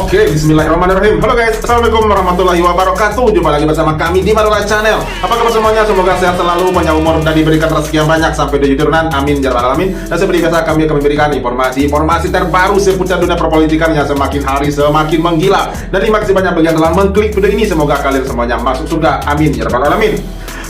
Oke, bismillahirrahmanirrahim. Halo guys, assalamualaikum warahmatullahi wabarakatuh. Jumpa lagi bersama kami di Marula Channel. Apa kabar semuanya? Semoga sehat selalu, panjang umur, dan diberikan rezeki yang banyak sampai 7 turunan. Amin ya rabbal alamin. Dan seperti biasa kami akan memberikan informasi terbaru seputar dunia perpolitikan yang semakin hari semakin menggila. Dan terima kasih banyak bagi yang telah mengklik video ini. Semoga kalian semuanya masuk surga. Amin ya rabbal alamin.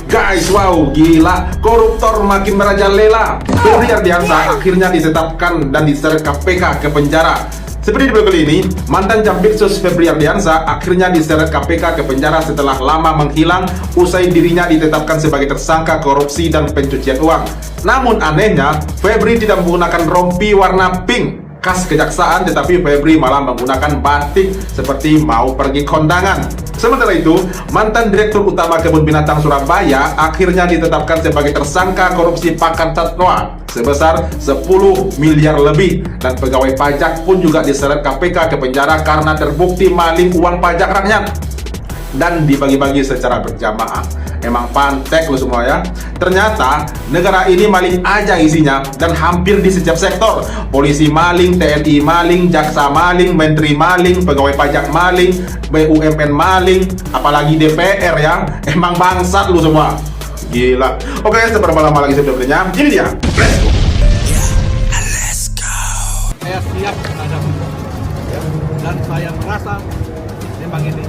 Guys, wow, gila, koruptor makin merajalela. Febri Ardiansyah akhirnya ditetapkan dan diseret KPK ke penjara. Seperti di video kali ini, mantan Jampitsus Febri Ardiansyah akhirnya diseret KPK ke penjara setelah lama menghilang usai dirinya ditetapkan sebagai tersangka korupsi dan pencucian uang. Namun anehnya, Febri tidak menggunakan rompi warna pink khas kejaksaan, tetapi Febri malah menggunakan batik seperti mau pergi kondangan. Sementara itu, mantan Direktur Utama Kebun Binatang Surabaya akhirnya ditetapkan sebagai tersangka korupsi pakan satwa sebesar 10 miliar lebih, dan pegawai pajak pun juga diseret KPK ke penjara karena terbukti maling uang pajak rakyat dan dibagi-bagi secara berjamaah. Emang pantek lo semua ya. Ternyata negara ini maling aja isinya, dan hampir di setiap sektor. Polisi maling, TNI maling, jaksa maling, menteri maling, pegawai pajak maling, BUMN maling, apalagi DPR ya. Emang bangsat lo semua. Gila. Oke, seberapa lama lagi sebelumnya? Ini dia. Let's go. Saya siap menghadapi dan saya merasa memang ini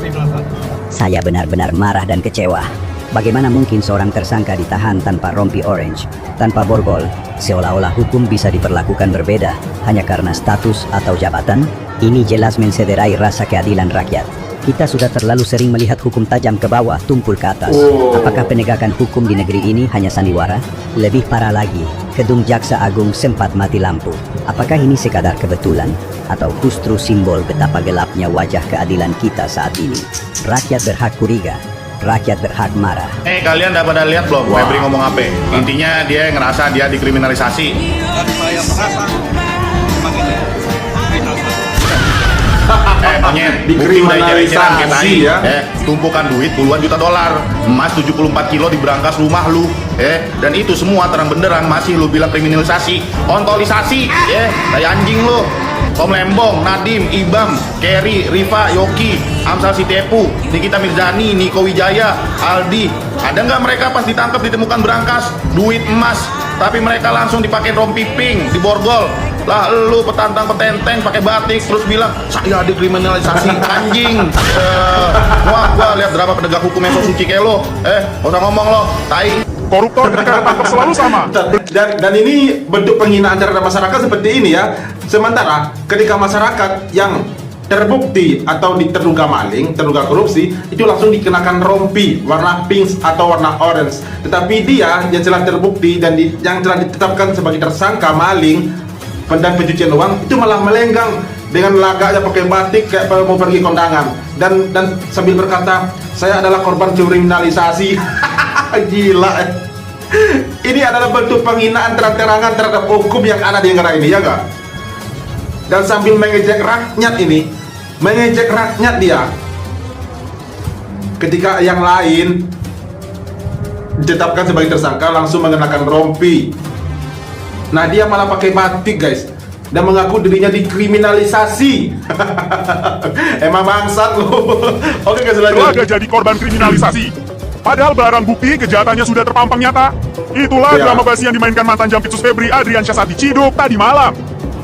kriminalisasi. Saya benar-benar marah dan kecewa. Bagaimana mungkin seorang tersangka ditahan tanpa rompi orange, tanpa borgol, seolah-olah hukum bisa diperlakukan berbeda hanya karena status atau jabatan? Ini jelas mensederai rasa keadilan rakyat. Kita sudah terlalu sering melihat hukum tajam ke bawah, tumpul ke atas. Apakah penegakan hukum di negeri ini hanya sandiwara? Lebih parah lagi, gedung Jaksa Agung sempat mati lampu. Apakah ini sekadar kebetulan? Atau justru simbol betapa gelapnya wajah keadilan kita saat ini? Rakyat berhak curiga, rakyat berhak marah. Kalian udah pada lihat belum Febri ngomong apa? Intinya dia ngerasa dia dikriminalisasi. Dan saya merasa memang ini kriminalisasi. Monyet, bukti udah jalan-jalan kayak tadi ya. Tumpukan duit puluhan juta dolar, emas 74 kilo di berangkas rumah lu, dan itu semua terang benderang masih lu bilang kriminalisasi, ontolisasi, kayak anjing lu. Tom Lembong, Nadim, Ibam, Kerry, Riva, Yoki, Amsal Sitepu, Nikita Mirzani, Niko Wijaya, Aldi. Ada nggak mereka pas ditangkap ditemukan berangkas duit emas, tapi mereka langsung dipakai rompi pink, diborgol. Lah lu petantang petenteng pakai batik terus bilang saya dikriminalisasi, anjing. Gua lihat drama penegak hukum yang so suci kayak lo. Gak usah ngomong lo, tai. Koruptor ketika ditangkap selalu sama. Dan ini bentuk penghinaan terhadap masyarakat seperti ini ya. Sementara ketika masyarakat yang terbukti atau terduga maling, terduga korupsi, itu langsung dikenakan rompi warna pink atau warna orange. Tetapi dia yang telah terbukti dan yang telah ditetapkan sebagai tersangka maling dan pencucian uang, itu malah melenggang dengan lagaknya pakai batik kayak mau pergi kondangan dan sambil berkata saya adalah korban kriminalisasi. Gila. Ini adalah bentuk penghinaan terang-terangan terhadap hukum yang ada di negara ini, ya enggak? Dan sambil mengejek rakyat ini, mengejek rakyat dia. Ketika yang lain ditetapkan sebagai tersangka langsung mengenakan rompi. Nah, dia malah pakai batik, guys, dan mengaku dirinya dikriminalisasi. Emang bangsat loh. Oke, guys, lanjut. Laga jadi korban kriminalisasi. Padahal barang bukti kejahatannya sudah terpampang nyata. Itulah drama basi yang dimainkan mantan Jampitsus Febri Ardiansyah saat diciduk tadi malam.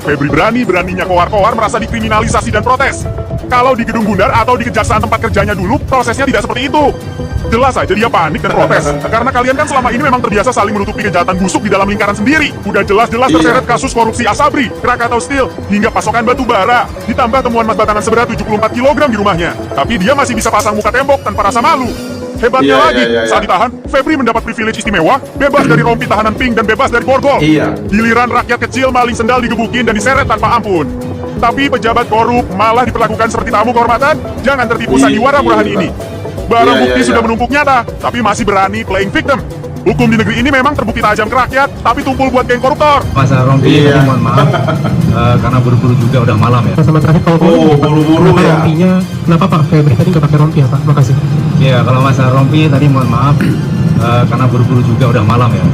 Febri berani-beraninya koar-koar merasa dikriminalisasi dan protes. Kalau di Gedung Bundar atau di kejaksaan tempat kerjanya dulu, prosesnya tidak seperti itu. Jelas aja dia panik dan protes. Karena kalian kan selama ini memang terbiasa saling menutupi kejahatan busuk di dalam lingkaran sendiri. Udah jelas-jelas terseret kasus korupsi Asabri, Krakatau Steel, hingga pasokan batu bara. Ditambah temuan emas batangan seberat 74 kg di rumahnya. Tapi dia masih bisa pasang muka tembok tanpa rasa malu. Hebatnya lagi, saat ditahan, Febri mendapat privilege istimewa, bebas dari rompi tahanan pink dan bebas dari borgol. Giliran rakyat kecil maling sendal digebukin dan diseret tanpa ampun. Tapi pejabat korup malah diperlakukan seperti tamu kehormatan. Jangan tertipu sandiwara murahan ini. Barang bukti sudah menumpuk nyata, tapi masih berani playing victim. Hukum di negeri ini memang terbukti tajam ke rakyat, tapi tumpul buat geng koruptor. Mas rompi tadi mohon maaf, karena buru-buru juga udah malam ya. Sama terakhir kalau buru-buru ya. Rompinya, kenapa Pak Febri tadi nggak pakai rompi ya Pak? Makasih. Iya, kalau Mas rompi tadi mohon maaf, karena buru-buru juga udah malam ya.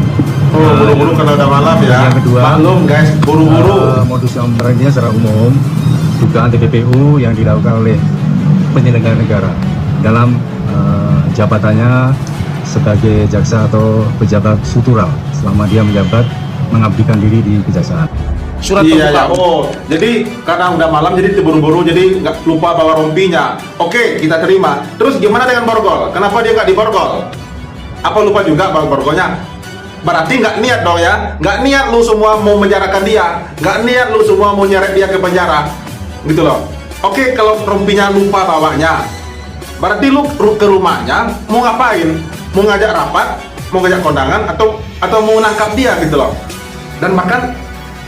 Buru-buru karena udah malam ya. Yang kedua, maklum guys, buru-buru. Modus operandinya secara umum dugaan TPPU yang dilakukan oleh penyelenggara negara dalam jabatannya sebagai jaksa atau pejabat struktural selama dia menjabat mengabdikan diri di kejaksaan. Surat Iya terbuka. ya. Oh, jadi karena udah malam jadi terburu-buru jadi nggak lupa bawa rompinya. Oke, kita terima. Terus gimana dengan borgol? Kenapa dia nggak diborgol? Apa lupa juga bawa borgolnya? Berarti nggak niat dong ya? Nggak niat lu semua mau menjarakan dia, nggak niat lu semua mau nyeret dia ke penjara, gitu loh. Oke, kalau rompinya lupa bawanya, berarti lu ke rumahnya mau ngapain? Mau ngajak rapat, mau ngajak kondangan, atau mau nangkap dia gitu loh. Dan bahkan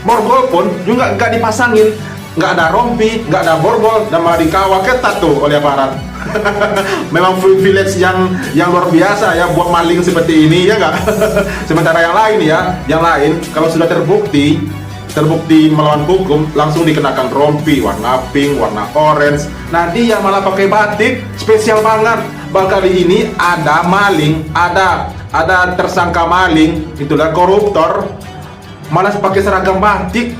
borgol pun juga nggak dipasangin, nggak ada rompi, nggak ada borgol, dan malah dikawal ketat tuh oleh aparat. Memang privilege yang luar biasa ya buat maling seperti ini ya nggak. Sementara yang lain kalau sudah terbukti melawan hukum langsung dikenakan rompi warna pink, warna orange. Nah dia malah pakai batik spesial banget. Kali ini ada maling, ada tersangka maling, itulah koruptor, malah pakai seragam batik.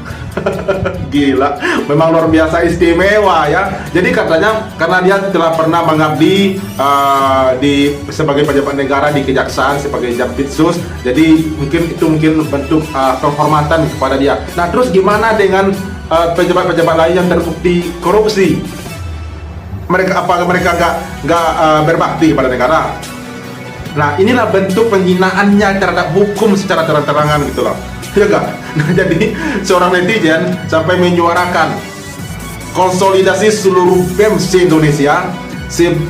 Gila, memang luar biasa istimewa ya. Jadi katanya karena dia telah pernah mengabdi sebagai pejabat negara di kejaksaan sebagai Jampitsus, jadi mungkin bentuk penghormatan kepada dia. Nah terus gimana dengan pejabat-pejabat lain yang terbukti korupsi? Mereka nggak berbakti kepada negara? Nah inilah bentuk penghinaannya terhadap hukum secara terang-terangan gitu loh. Ya enggak? Nah, jadi seorang netizen sampai menyuarakan konsolidasi seluruh BEM se-Indonesia,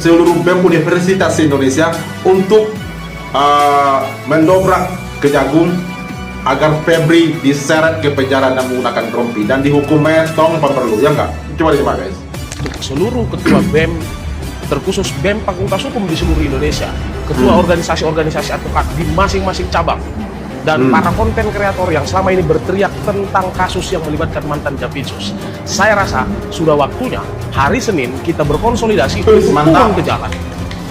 seluruh BEM Universitas se-Indonesia untuk mendobrak Kejagung agar Febri diseret ke penjara dan menggunakan rompi dan dihukum metong perlu, ya enggak? Coba disimak guys. Untuk seluruh ketua BEM, terkhusus BEM Fakultas Hukum di seluruh Indonesia, ketua organisasi-organisasi advokat di masing-masing cabang, dan para konten kreator yang selama ini berteriak tentang kasus yang melibatkan mantan Jampitsus. Saya rasa sudah waktunya hari Senin kita berkonsolidasi untuk turun ke jalan.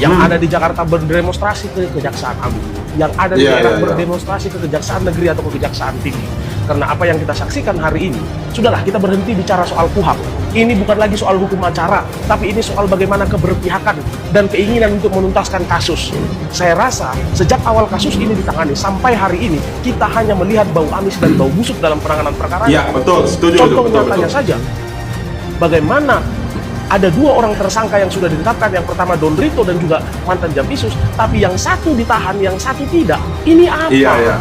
Yang ada di Jakarta berdemonstrasi ke Kejaksaan Agung, yang ada di daerah berdemonstrasi ke Kejaksaan Negeri atau ke Kejaksaan Tinggi. Karena apa yang kita saksikan hari ini, sudahlah kita berhenti bicara soal KUHAP. Ini bukan lagi soal hukum acara, tapi ini soal bagaimana keberpihakan dan keinginan untuk menuntaskan kasus. Saya rasa sejak awal kasus ini ditangani sampai hari ini, kita hanya melihat bau amis dan bau busuk dalam penanganan perkara. Ya betul, setuju. Contoh nyatanya saja, bagaimana ada dua orang tersangka yang sudah ditetapkan, yang pertama Don Rito dan juga mantan Jampitsus, tapi yang satu ditahan, yang satu tidak. Ini apa? Iya.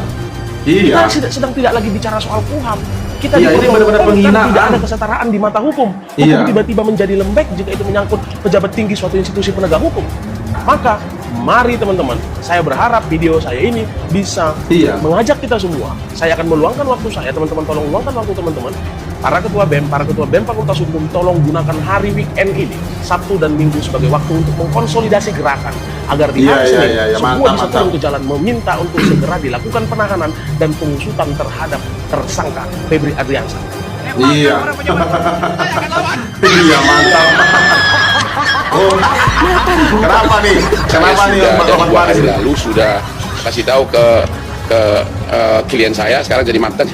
Kita sedang tidak lagi bicara soal KUHAP. Kita ini benar-benar penghinaan. Tidak ada kesetaraan di mata hukum. Hukum tiba-tiba menjadi lembek jika itu menyangkut pejabat tinggi suatu institusi penegak hukum. Maka mari teman-teman, saya berharap video saya ini bisa mengajak kita semua. Saya akan meluangkan waktu saya, teman-teman tolong luangkan waktu teman-teman. Para ketua BEM Fakultas Hukum, tolong gunakan hari weekend ini, Sabtu dan Minggu, sebagai waktu untuk mengkonsolidasi gerakan agar di hari Senin semua bisa turun ke jalan meminta untuk segera dilakukan penahanan dan pengusutan terhadap tersangka Febri Adriansyah. Iya, mantap. Oh, kenapa nih Pak Roman Paris? Lalu sudah kasih tahu ke klien saya, sekarang jadi mantan.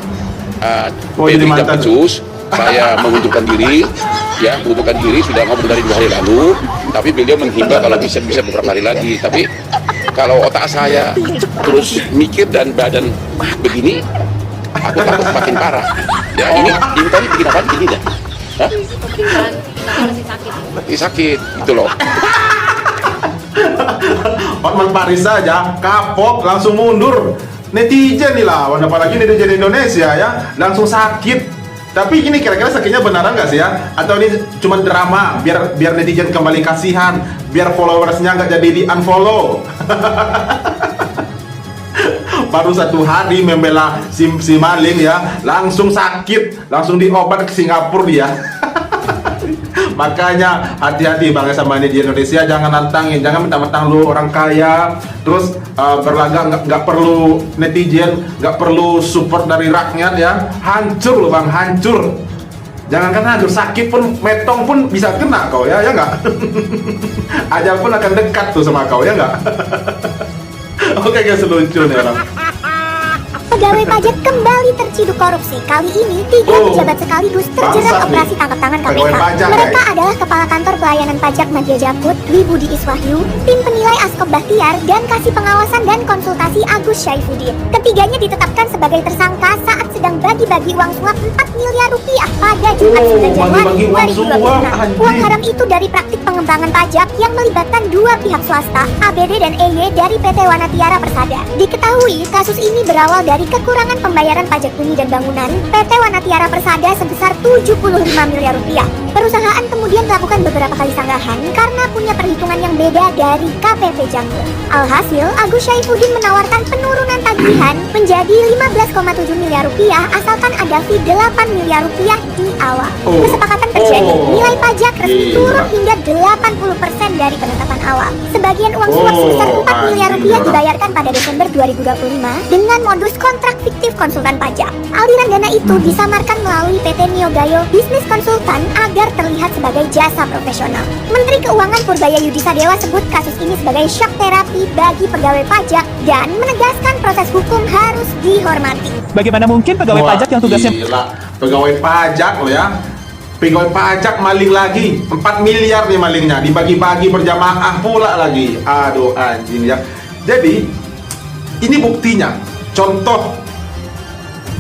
Febri Jampitsus, saya mengundurkan diri, sudah ngomong dari 2 hari lalu, tapi beliau menghimbau kalau bisa beberapa hari lagi. Tapi kalau otak saya terus mikir dan badan begini, aku takut makin parah. Ya ini tadi bikin apa? Ini dah. Masih sakit, gitu loh. Hotman Paris saja kapok langsung mundur. Netizen nih lawan, apalagi netizen Indonesia ya, langsung sakit. Tapi ini kira-kira sakitnya beneran nggak sih ya? Atau ini cuma drama biar netizen kembali kasihan, biar followersnya nggak jadi di unfollow. Baru 1 hari membela si maling ya, langsung sakit, langsung diobat ke Singapura dia. Makanya hati-hati bang sama ini di Indonesia, jangan nantangin, jangan mentang-mentang lu orang kaya terus berlagak, nggak perlu netizen, nggak perlu support dari rakyat ya, hancur lu bang, hancur. Jangan kan hancur, sakit pun, metong pun bisa kena kau ya nggak? Ajal pun akan dekat tuh sama kau ya nggak? Oke guys, lucu nih orang. Pegawai pajak kembali terciduk korupsi. Kali ini 3 pejabat sekaligus terjerat bangsat operasi nih. tangkap tangan Pegawai KPK. pajak, Mereka adalah Kepala Kantor Pelayanan Pajak Madya Jakut, Dwi Budi Iswahyu, tim penilai Askop Bahtiar, dan Kasih Pengawasan dan Konsultasi Agus Syaifuddin. Ketiganya ditetapkan sebagai tersangka saat sedang bagi-bagi uang suap 4 miliar rupiah pada Jumat 9 Januari bagi-bagi uang suap, 2026. anjing. Uang haram itu dari praktik pengembangan pajak yang melibatkan 2 pihak swasta, ABD dan EY dari PT Wanatiara Persada. Diketahui kasus ini berawal dari kekurangan pembayaran pajak bumi dan bangunan PT Wanatiara Persada sebesar 75 miliar rupiah. Perusahaan kemudian melakukan beberapa kali sanggahan karena punya perhitungan yang beda dari KPP Jangkul. Alhasil, Agus Syaifuddin menawarkan penurunan tagihan menjadi 15,7 miliar rupiah asalkan ada fee 8 miliar rupiah di awal. Kesepakatan terjadi, nilai pajak resmi turun hingga 80% dari penetapan awal. Sebagian uang suap sebesar 4 miliar rupiah dibayarkan pada Desember 2025 dengan modus kontrak fiktif konsultan pajak. Aliran dana itu disamarkan melalui PT Niogayo Bisnis Konsultan agar terlihat sebagai jasa profesional. Menteri Keuangan Purbaya Yudisadewa sebut kasus ini sebagai shock terapi bagi pegawai pajak dan menegaskan proses hukum harus dihormati. Bagaimana mungkin pegawai pajak yang tugasnya Gila. Pegawai pajak loh ya. Pegawai pajak maling lagi 4 miliar nih malingnya, dibagi-bagi berjamaah pula lagi. Aduh anjing ya. Jadi ini buktinya, contoh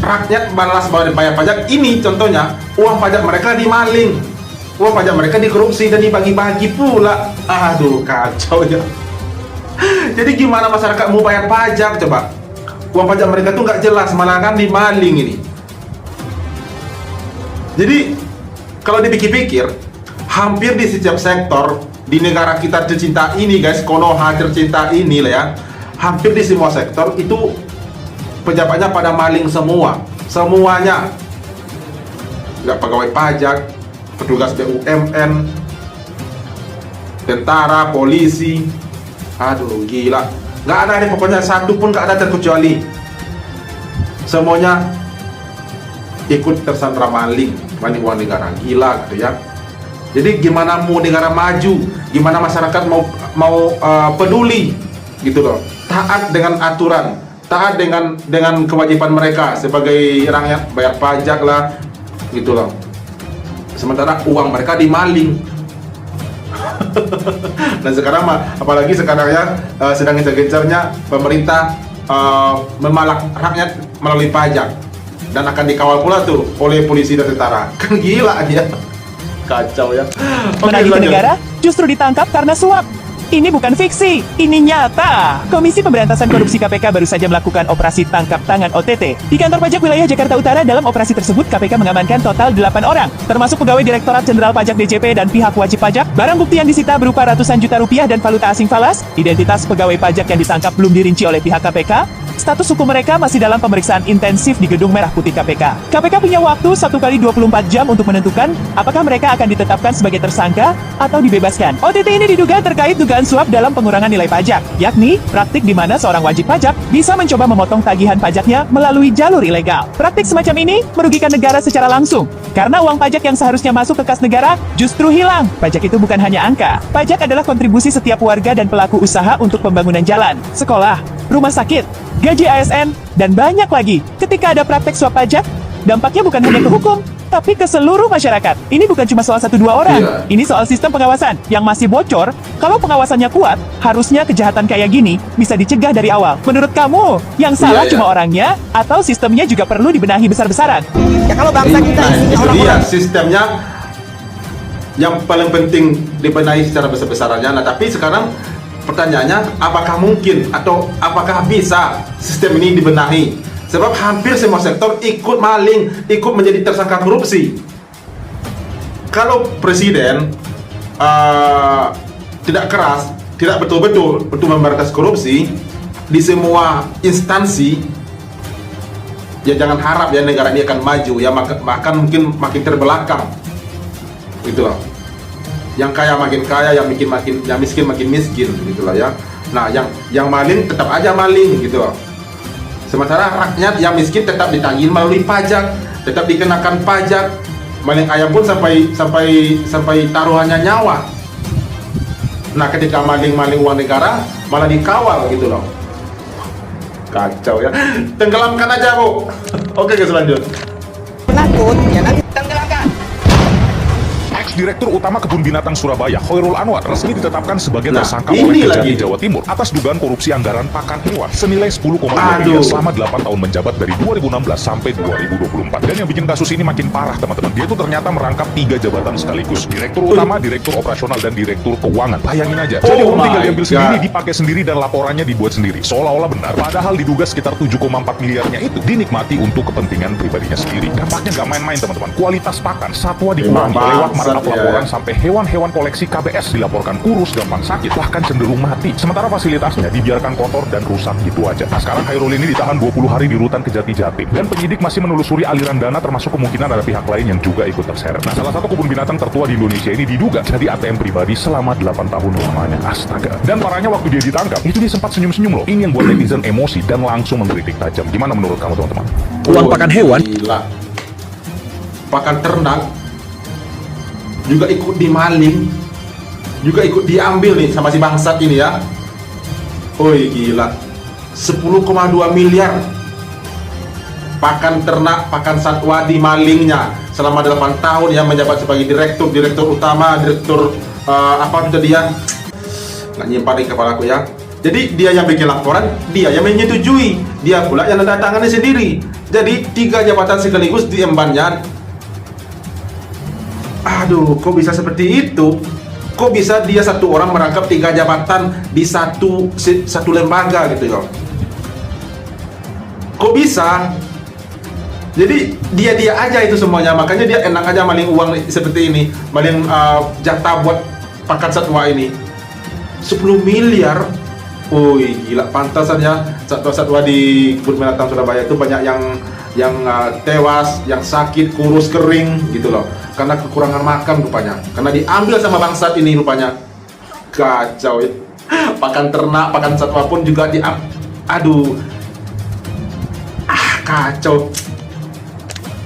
rakyat balas bayar pajak. Ini contohnya uang pajak mereka dimaling, uang pajak mereka dikorupsi dan dibagi-bagi pula. Aduh kacau ya. Jadi gimana masyarakat mau bayar pajak coba? Uang pajak mereka tuh nggak jelas, malah kan dimaling ini. Jadi kalau dipikir-pikir, hampir di setiap sektor di negara kita tercinta ini guys, Konoha tercinta ini lah ya, hampir di semua sektor itu pejabatnya pada maling semua, semuanya. Nggak pegawai pajak, petugas BUMN, tentara, polisi. Aduh gila, nggak ada nih pokoknya, satu pun nggak ada terkecuali. Semuanya ikut tersandra maling uang negara. Gila gitu ya. Jadi gimana mau negara maju, gimana masyarakat mau peduli gitu loh, taat dengan aturan, taat dengan kewajiban mereka sebagai rakyat, bayar pajak lah gitu loh. Sementara uang mereka dimaling. Dan sekarang apalagi sekarang ya sedang gencar-gencarnya pemerintah memalak rakyat melalui pajak, dan akan dikawal pula tuh oleh polisi dan tentara. Kan gila dia. Kacau ya. menagih ke lanjut. negara justru ditangkap karena suap. Ini bukan fiksi, ini nyata. Komisi Pemberantasan Korupsi KPK baru saja melakukan operasi tangkap tangan OTT di kantor pajak wilayah Jakarta Utara. Dalam operasi tersebut, KPK mengamankan total 8 orang, termasuk pegawai Direktorat Jenderal Pajak DJP dan pihak wajib pajak. Barang bukti yang disita berupa ratusan juta rupiah dan valuta asing falas. Identitas pegawai pajak yang ditangkap belum dirinci oleh pihak KPK. Status hukum mereka masih dalam pemeriksaan intensif di Gedung Merah Putih KPK. KPK punya waktu 1 kali 24 jam untuk menentukan apakah mereka akan ditetapkan sebagai tersangka atau dibebaskan. OTT ini diduga terkait dugaan suap dalam pengurangan nilai pajak, yakni praktik di mana seorang wajib pajak bisa mencoba memotong tagihan pajaknya melalui jalur ilegal. Praktik semacam ini merugikan negara secara langsung, karena uang pajak yang seharusnya masuk ke kas negara justru hilang. Pajak itu bukan hanya angka. Pajak adalah kontribusi setiap warga dan pelaku usaha untuk pembangunan jalan, sekolah, rumah sakit, gaji ASN, dan banyak lagi. Ketika ada praktek suap pajak, dampaknya bukan hanya ke hukum, tapi ke seluruh masyarakat. Ini bukan cuma soal 1-2 orang. Iya. Ini soal sistem pengawasan yang masih bocor. Kalau pengawasannya kuat, harusnya kejahatan kayak gini bisa dicegah dari awal. Menurut kamu, yang salah Iya, iya. cuma orangnya atau sistemnya juga perlu dibenahi besar-besaran? Ya kalau bangsa kita Nah, isinya itu dia orang-orang sistemnya yang paling penting dibenahi secara besar-besarannya. Nah, tapi sekarang pertanyaannya, apakah mungkin atau apakah bisa sistem ini dibenahi? Sebab hampir semua sektor ikut maling, ikut menjadi tersangka korupsi. Kalau presiden tidak keras, tidak betul-betul memberantas korupsi di semua instansi, ya jangan harap ya negara ini akan maju ya, bahkan mungkin makin terbelakang gitu loh. Yang kaya makin kaya, yang miskin makin miskin gitu loh ya. Nah, yang maling tetap aja maling gitu loh. Sementara rakyat yang miskin tetap ditagih melalui pajak, tetap dikenakan pajak. Maling ayam pun sampai taruhannya nyawa. Nah, ketika maling uang negara malah dikawal gitu loh. Kacau ya. Tenggelamkan aja, Bu. Oke, guys, lanjut. Penakut, ya nanti tenggelamkan. Ex-Direktur Utama Kebun Binatang Surabaya, Khairul Anwar, resmi ditetapkan sebagai Nah, tersangka ini oleh Kejati lagi. Jawa Timur atas dugaan korupsi anggaran pakan hewan senilai 10,2 Aduh. miliar selama 8 tahun menjabat dari 2016 sampai 2024. Dan yang bikin kasus ini makin parah, teman-teman. Dia tuh ternyata merangkap 3 jabatan sekaligus. Direktur Utama, Direktur Operasional, dan Direktur Keuangan. Bayangin aja. Jadi Oh uang tinggal my diambil God. sendiri, dipakai sendiri, dan laporannya dibuat sendiri. Seolah-olah benar. Padahal diduga sekitar 7,4 miliarnya itu dinikmati untuk kepentingan pribadinya sendiri. Dampaknya nggak main-main, teman-teman. Kualitas pakan satwa dikurangi lewat markup bangsat ya. laporan sampai hewan-hewan koleksi KBS dilaporkan kurus, gampang sakit, bahkan cenderung mati. Sementara fasilitasnya dibiarkan kotor dan rusak gitu aja. Nah, sekarang Khairul ini ditahan 20 hari di rutan Kejati Jatim. Dan penyidik masih menelusuri aliran dana, termasuk kemungkinan ada pihak lain yang juga ikut terseret. Nah, salah satu kebun binatang tertua di Indonesia ini diduga jadi ATM pribadi selama 8 tahun lamanya. Astaga. Dan parahnya waktu dia ditangkap, itu dia sempat senyum-senyum loh. Ini yang buat netizen emosi dan langsung mengkritik tajam. Gimana menurut kamu, teman-teman? Uang pakan hewan. Gila. Pakan ternak juga ikut dimaling, juga ikut diambil nih sama si bangsat ini ya. Woi gila, 10,2 miliar pakan ternak, pakan satwa dimalingnya selama 8 tahun yang menjabat sebagai direktur utama, direktur apa itu dia, nggak nyimpan di kepala aku ya. Jadi dia yang bikin laporan, dia yang menyetujui, dia pula yang menandatangani sendiri. Jadi 3 jabatan sekaligus diembannya. Aduh, kok bisa seperti itu? Kok bisa dia satu orang merangkap 3 jabatan di satu lembaga gitu ya? Kok bisa? Jadi dia aja itu semuanya, makanya dia enak aja maling uang seperti ini, maling jatah buat pakan satwa ini. 10 miliar. Woi gila, pantasan ya satwa-satwa di kebun binatang Surabaya itu banyak yang tewas, yang sakit, kurus, kering gitu loh, karena kekurangan makan rupanya, karena diambil sama bangsat ini rupanya. Kacau ya. Pakan ternak, pakan satwa pun juga aduh, kacau.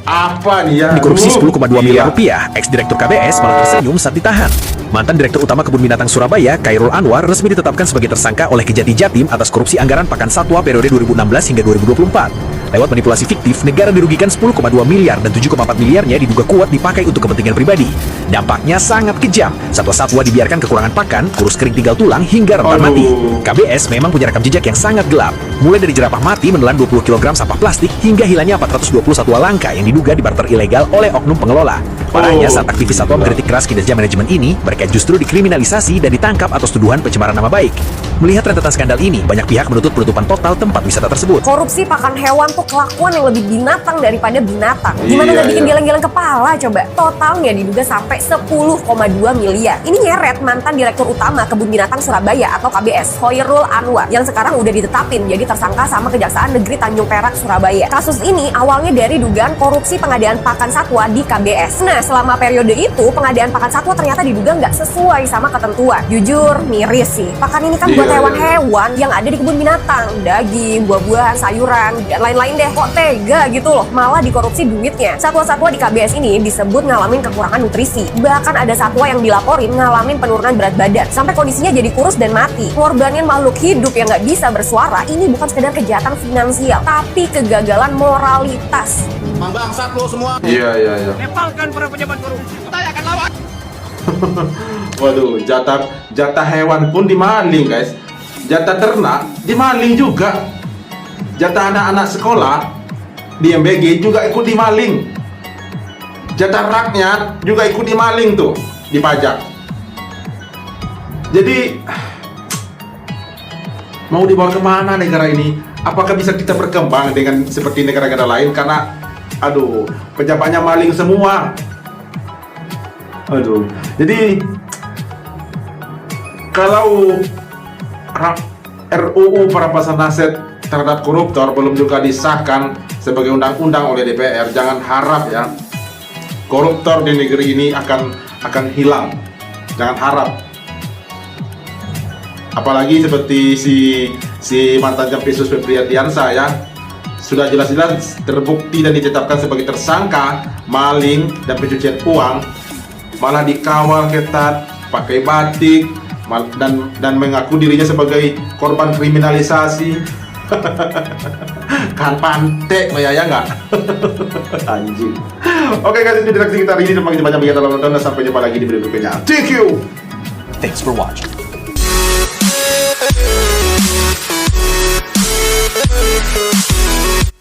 Apa nih ya? Dikorupsi 10,2 miliar rupiah, ex-direktur KBS malah tersenyum saat ditahan. Mantan Direktur Utama Kebun Binatang Surabaya, Khairul Anwar, resmi ditetapkan sebagai tersangka oleh Kejati Jatim atas korupsi anggaran pakan satwa periode 2016 hingga 2024. Lewat manipulasi fiktif, negara dirugikan 10,2 miliar dan 7,4 miliarnya diduga kuat dipakai untuk kepentingan pribadi. Dampaknya sangat kejam. Satwa-satwa dibiarkan kekurangan pakan, kurus kering tinggal tulang, hingga rentan mati. KBS memang punya rekam jejak yang sangat gelap. Mulai dari jerapah mati menelan 20 kg sampah plastik, hingga hilangnya 420 satwa langka yang diduga dibarter ilegal oleh oknum pengelola. Parahnya saat aktivis satwa mengkritik keras kinerja manajemen ini, mereka justru dikriminalisasi dan ditangkap atas tuduhan pencemaran nama baik. Melihat rentetan skandal ini, banyak pihak menuntut penutupan total tempat wisata tersebut. Korupsi pakan hewan tuh kelakuan yang lebih binatang daripada binatang. Gimana nggak bikin geleng-geleng kepala coba? Totalnya diduga sampai 10,2 miliar. Ini nyeret mantan Direktur Utama Kebun Binatang Surabaya atau KBS, Khairul Anwar, yang sekarang udah ditetapin jadi tersangka sama Kejaksaan Negeri Tanjung Perak, Surabaya. Kasus ini awalnya dari dugaan korupsi pengadaan pakan satwa di KBS. Nah, selama periode itu pengadaan pakan satwa ternyata diduga nggak sesuai sama ketentuan. Jujur, miris sih. Pakan ini kan buat hewan-hewan yang ada di kebun binatang, daging, buah-buahan, sayuran, dan lain-lain deh. Kok tega gitu loh, malah dikorupsi duitnya. Satwa-satwa di KBS ini disebut ngalamin kekurangan nutrisi. Bahkan ada satwa yang dilaporin ngalamin penurunan berat badan, sampai kondisinya jadi kurus dan mati. Ngorbanin makhluk hidup yang nggak bisa bersuara, ini bukan sekedar kejahatan finansial, tapi kegagalan moralitas. Bangsat lo semua. Iya. Lepalkan para pejabat korupsi. Saya akan lawan. Waduh, jatah hewan pun dimaling, guys. Jatah ternak dimaling juga. Jatah anak-anak sekolah di MBG juga ikut dimaling. Jatah rakyat juga ikut dimaling tuh, dipajak. Jadi mau dibawa kemana negara ini? Apakah bisa kita berkembang dengan seperti negara-negara lain? Karena aduh, pejabatnya maling semua. Aduh, jadi kalau RUU perampasan aset terhadap koruptor belum juga disahkan sebagai undang-undang oleh DPR, jangan harap ya koruptor di negeri ini akan hilang. Jangan harap. Apalagi seperti si mantan Jampitsus Febri Ardiansah ya, sudah jelas-jelas terbukti dan ditetapkan sebagai tersangka maling dan pencucian uang, malah dikawal ketat, pakai batik, dan mengaku dirinya sebagai korban kriminalisasi. Kan pantek lo ya nggak? Anjing. Oke guys, itu direksi kita hari ini. Terima kasih banyak bagi yang telah menonton dan sampai jumpa lagi di video berikutnya. Thank you. Thanks for watching.